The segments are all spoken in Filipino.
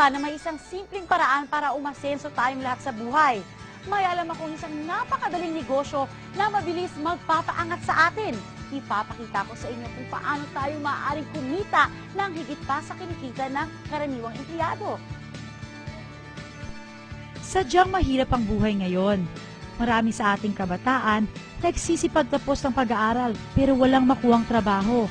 ba na may isang simpleng paraan para umasenso tayong lahat sa buhay? May alam akong isang napakadaling negosyo na mabilis magpapaangat sa atin. Ipapakita ko sa inyo kung paano tayo maaaring kumita ng higit pa sa kinikita ng karaniwang empleyado. Sadyang mahirap ang buhay ngayon. Marami sa ating kabataan nagsisipag tapos ng pag-aaral pero walang makuhang trabaho.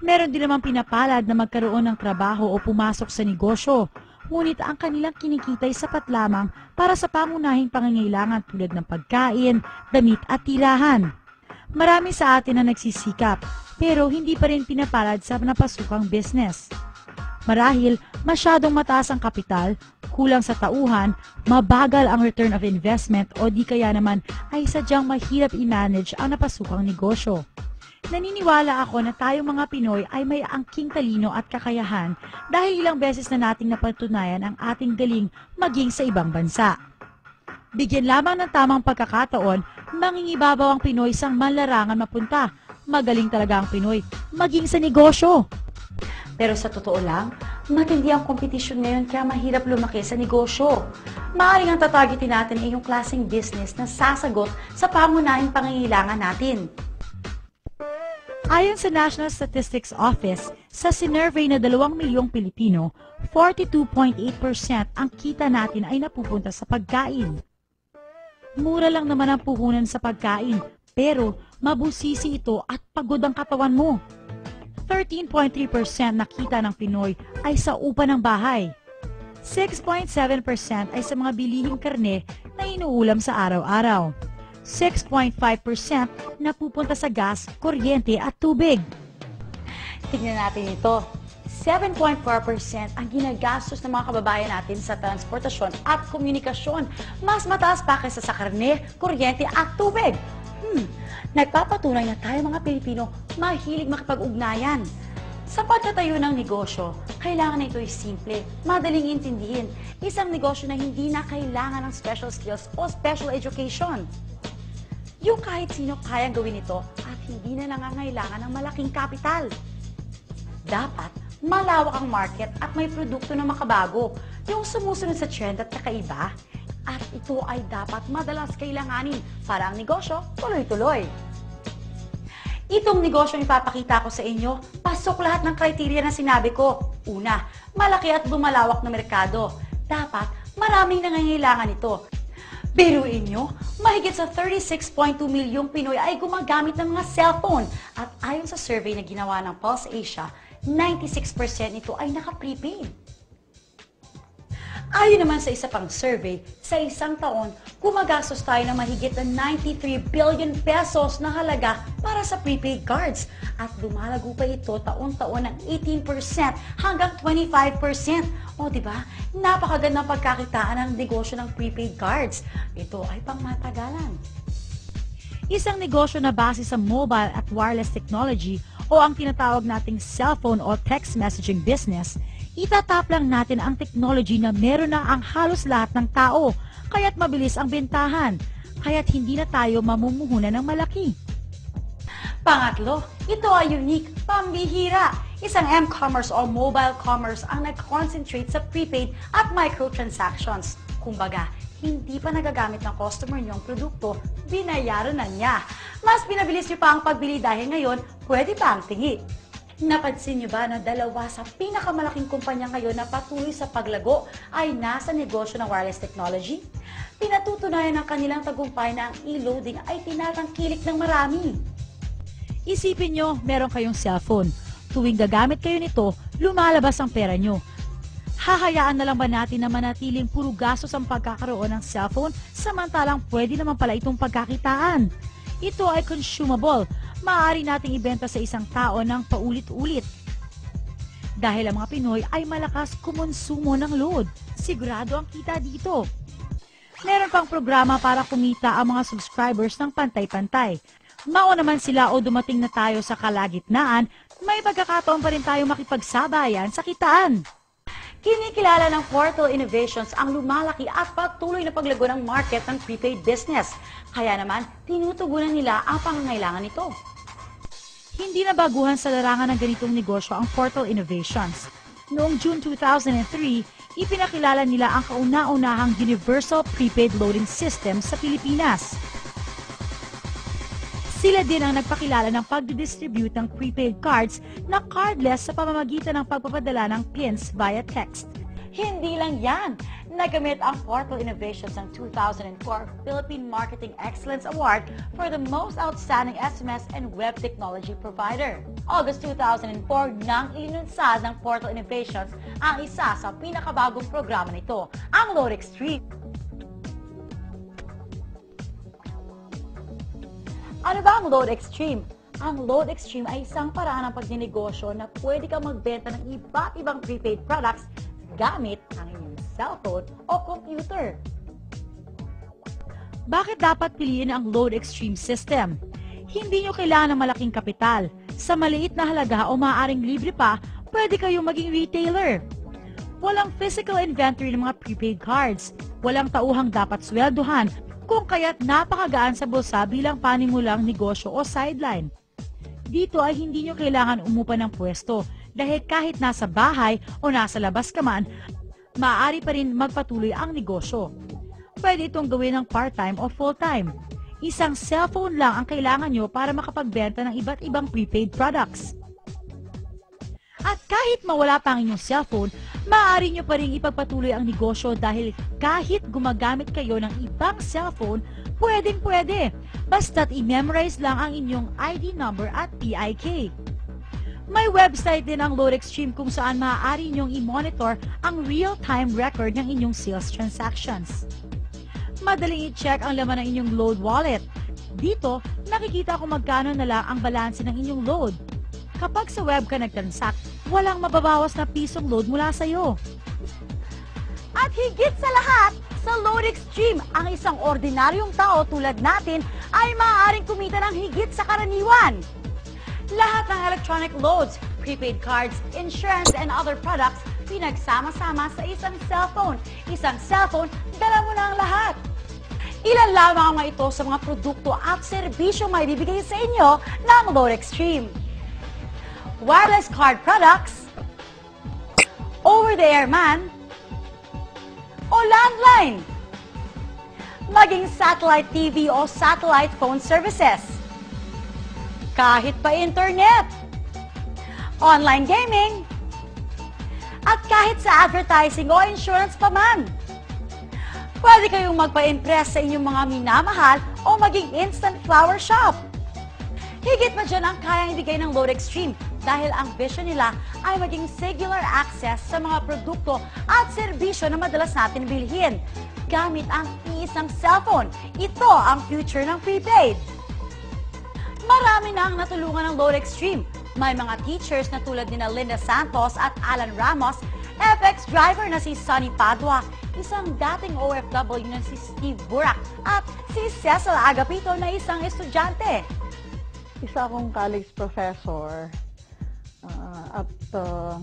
Meron din naman pinapalad na magkaroon ng trabaho o pumasok sa negosyo, ngunit ang kanilang kinikita ay sapat lamang para sa pangunahing pangangailangan tulad ng pagkain, damit at tirahan. Marami sa atin na nagsisikap pero hindi pa rin pinapalad sa napasukang business. Marahil masyadong mataas ang kapital, kulang sa tauhan, mabagal ang return of investment o di kaya naman ay sadyang mahirap i-manage ang napasukang negosyo. Naniniwala ako na tayong mga Pinoy ay may angking talino at kakayahan dahil ilang beses na nating napatunayan ang ating galing maging sa ibang bansa. Bigyan lamang ng tamang pagkakataon, mangingibabaw ang Pinoy sang manlarangan mapunta. Magaling talaga ang Pinoy maging sa negosyo. Pero sa totoo lang, matindi ang kompetisyon ngayon kaya mahirap lumaki sa negosyo. Maaaring ang tatargetin natin ay yung klaseng business na sasagot sa pangunahing pangangailangan natin. Ayon sa National Statistics Office, sa sinurvey na 2 milyong Pilipino, 42.8% ang kita natin ay napupunta sa pagkain. Mura lang naman ang puhunan sa pagkain, pero mabusisi ito at pagod ang katawan mo. 13.3% na kita ng Pinoy ay sa upa ng bahay. 6.7% ay sa mga bilihing karne na inuulam sa araw-araw. 6.5% napupunta sa gas, kuryente at tubig. Tignan natin ito. 7.4% ang ginagastos ng mga kababayan natin sa transportasyon at komunikasyon. Mas mataas pa kaysa sa karne, kuryente at tubig. Nagpapatunay na tayo mga Pilipino mahilig makipag-ugnayan. Sa pagtatayo ng negosyo, kailangan na ito'y simple, madaling intindihin. Isang negosyo na hindi na kailangan ng special skills o special education. Yung kahit sino kayang gawin ito at hindi na nangangailangan ng malaking kapital. Dapat malawak ang market at may produkto na makabago, yung sumusunod sa trend at kakaiba. At ito ay dapat madalas kailanganin para ang negosyo tuloy-tuloy. Itong negosyong ipapakita ko sa inyo, pasok lahat ng kriteria na sinabi ko. Una, malaki at bumalawak na merkado. Dapat maraming nangangailangan ito. Biruin nyo, mahigit sa 36.2 milyong Pinoy ay gumagamit ng mga cellphone. At ayon sa survey na ginawa ng Pulse Asia, 96% nito ay naka-prepaid. Ayon naman sa isa pang survey, sa isang taon, gumagastos tayo ng mahigit na 93 billion pesos na halaga para sa prepaid cards. At lumalago pa ito taon-taon ng 18% hanggang 25%. O diba, napakagandang pagkakitaan ng negosyo ng prepaid cards. Ito ay pangmatagalan. Isang negosyo na base sa mobile at wireless technology o ang tinatawag nating cellphone o text messaging business, itatap lang natin ang technology na meron na ang halos lahat ng tao, kaya't mabilis ang bentahan, kaya't hindi na tayo mamumuhunan ng malaki. Pangatlo, ito ay unique, pambihira. Isang m-commerce o mobile commerce ang nag-concentrate sa prepaid at microtransactions. Kumbaga, hindi pa nagagamit ng customer niyo ang produkto, binayaran na niya. Mas pinabilis niyo pa ang pagbili dahil ngayon, pwede pa ang tingi. Napansin niyo ba na dalawa sa pinakamalaking kumpanya ngayon na patuloy sa paglago ay nasa negosyo ng wireless technology? Pinatutunayan ng kanilang tagumpay na ang e-loading ay tinatangkilik ng marami. Isipin nyo, meron kayong cellphone. Tuwing gagamit kayo nito, lumalabas ang pera nyo. Hahayaan na lang ba natin na manatiling puro gastos ang pagkakaroon ng cellphone samantalang pwede naman pala itong pagkakitaan? Ito ay consumable. Maaari nating ibenta sa isang tao ng paulit-ulit. Dahil ang mga Pinoy ay malakas kumonsumo ng load, sigurado ang kita dito. Meron pang programa para kumita ang mga subscribers ng pantay-pantay. Mauna man sila o dumating na tayo sa kalagitnaan, may pagkakataon pa rin tayo makipagsabayan sa kitaan. Kinikilala ng Portal Innovations ang lumalaki at patuloy na paglago ng market ng prepaid business. Kaya naman, tinutugunan nila ang pangangailangan nito. Hindi na baguhan sa larangan ng ganitong negosyo ang Portal Innovations. Noong June 2003, ipinakilala nila ang kauna-unahang Universal Prepaid Loading System sa Pilipinas. Sila din ang nagpakilala ng pagdidistribute ng prepaid cards na cardless sa pamamagitan ng pagpapadala ng pins via text. Hindi lang yan. Nagamit ang Portal Innovations ng 2004 Philippine Marketing Excellence Award for the most outstanding SMS and web technology provider. August 2004 nang ilinunsad ng Portal Innovations ang isa sa pinakabagong programa nito, ang Load Extreme. Ano ba ang Load Extreme? Ang Load Extreme ay isang paraan ng pagninegosyo na pwede kang magbenta ng iba't ibang prepaid products gamit ang inyong cellphone o computer. Bakit dapat piliin ang Load Extreme system? Hindi nyo kailangan ng malaking kapital. Sa maliit na halaga o maaaring libre pa, pwede kayong maging retailer. Walang physical inventory ng mga prepaid cards. Walang tauhang dapat swelduhan, kung kaya't napakagaan sa bulsa bilang panimulang negosyo o sideline. Dito ay hindi nyo kailangan umupa ng pwesto dahil kahit nasa bahay o nasa labas ka man, maaari pa rin magpatuloy ang negosyo. Pwede itong gawin ng part-time o full-time. Isang cellphone lang ang kailangan nyo para makapagbenta ng iba't ibang prepaid products. At kahit mawala pa ang inyong cellphone, maaari nyo pa rin ipagpatuloy ang negosyo dahil kahit gumagamit kayo ng ibang cellphone, pwedeng-pwede. Basta't i-memorize lang ang inyong ID number at PIK. May website din ang Load Extreme kung saan maaari nyong i-monitor ang real-time record ng inyong sales transactions. Madaling i-check ang laman ng inyong load wallet. Dito, nakikita kung magkano na lang ang balanse ng inyong load. Kapag sa web ka nag-transact, walang mababawas na pisong load mula sa iyo. At higit sa lahat, sa Load Extreme, ang isang ordinaryong tao tulad natin ay maaaring kumita ng higit sa karaniwan. Lahat ng electronic loads, prepaid cards, insurance, and other products, pinagsama-sama sa isang cellphone. Isang cellphone, dala mo na ang lahat. Ilan lamang ang mga ito sa mga produkto at serbisyo may bibigay sa inyo ng Load Extreme. Wireless card products, over-the-air man, o landline, maging satellite TV o satellite phone services, kahit pa internet, online gaming, at kahit sa advertising o insurance pa man. Pwede kayong magpa-impress sa inyong mga minamahal o maging instant flower shop. Higit pa dyan ang kayang ibigay ng Load Extreme dahil ang vision nila ay maging singular access sa mga produkto at serbisyo na madalas natin bilhin gamit ang isang cellphone. Ito ang future ng prepaid. Marami na ang natulungan ng Load Extreme. May mga teachers na tulad nina Linda Santos at Alan Ramos, FX driver na si Sonny Padua, isang dating OFW na si Steve Burak, at si Cecil Agapito na isang estudyante. Isa akong college professor at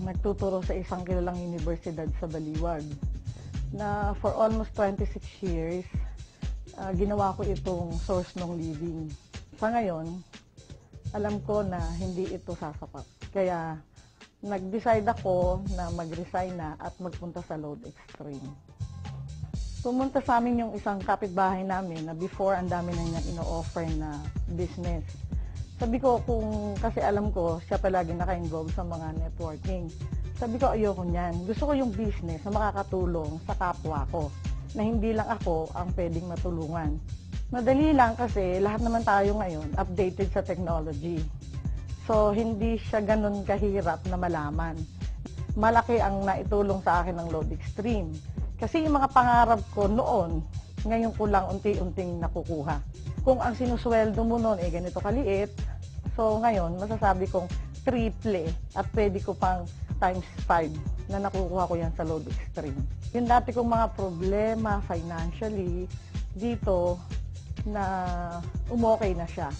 nagtuturo sa isang kilalang universidad sa Baliwag na for almost 26 years, ginawa ko itong source ng living. Sa ngayon, alam ko na hindi ito sasapat. Kaya nag-decide ako na mag-resign na at magpunta sa Load Extreme. Pumunta sa amin yung isang kapitbahay namin na before ang dami na niya ino-offer na business. Sabi ko, kasi alam ko, siya palagi naka-involve sa mga networking. Sabi ko, ayoko niyan. Gusto ko yung business na makakatulong sa kapwa ko, na hindi lang ako ang pwedeng matulungan. Madali lang kasi lahat naman tayo ngayon updated sa technology. So, hindi siya ganun kahirap na malaman. Malaki ang naitulong sa akin ng Load Extreme. Kasi yung mga pangarap ko noon, ngayon ko lang unti-unting nakukuha. Kung ang sinusweldo mo noon ganito kaliit, so ngayon masasabi kong triple at pwede ko pang times 5 na nakukuha ko yan sa Load Extreme. Yung dati kong mga problema financially dito na umokay na siya.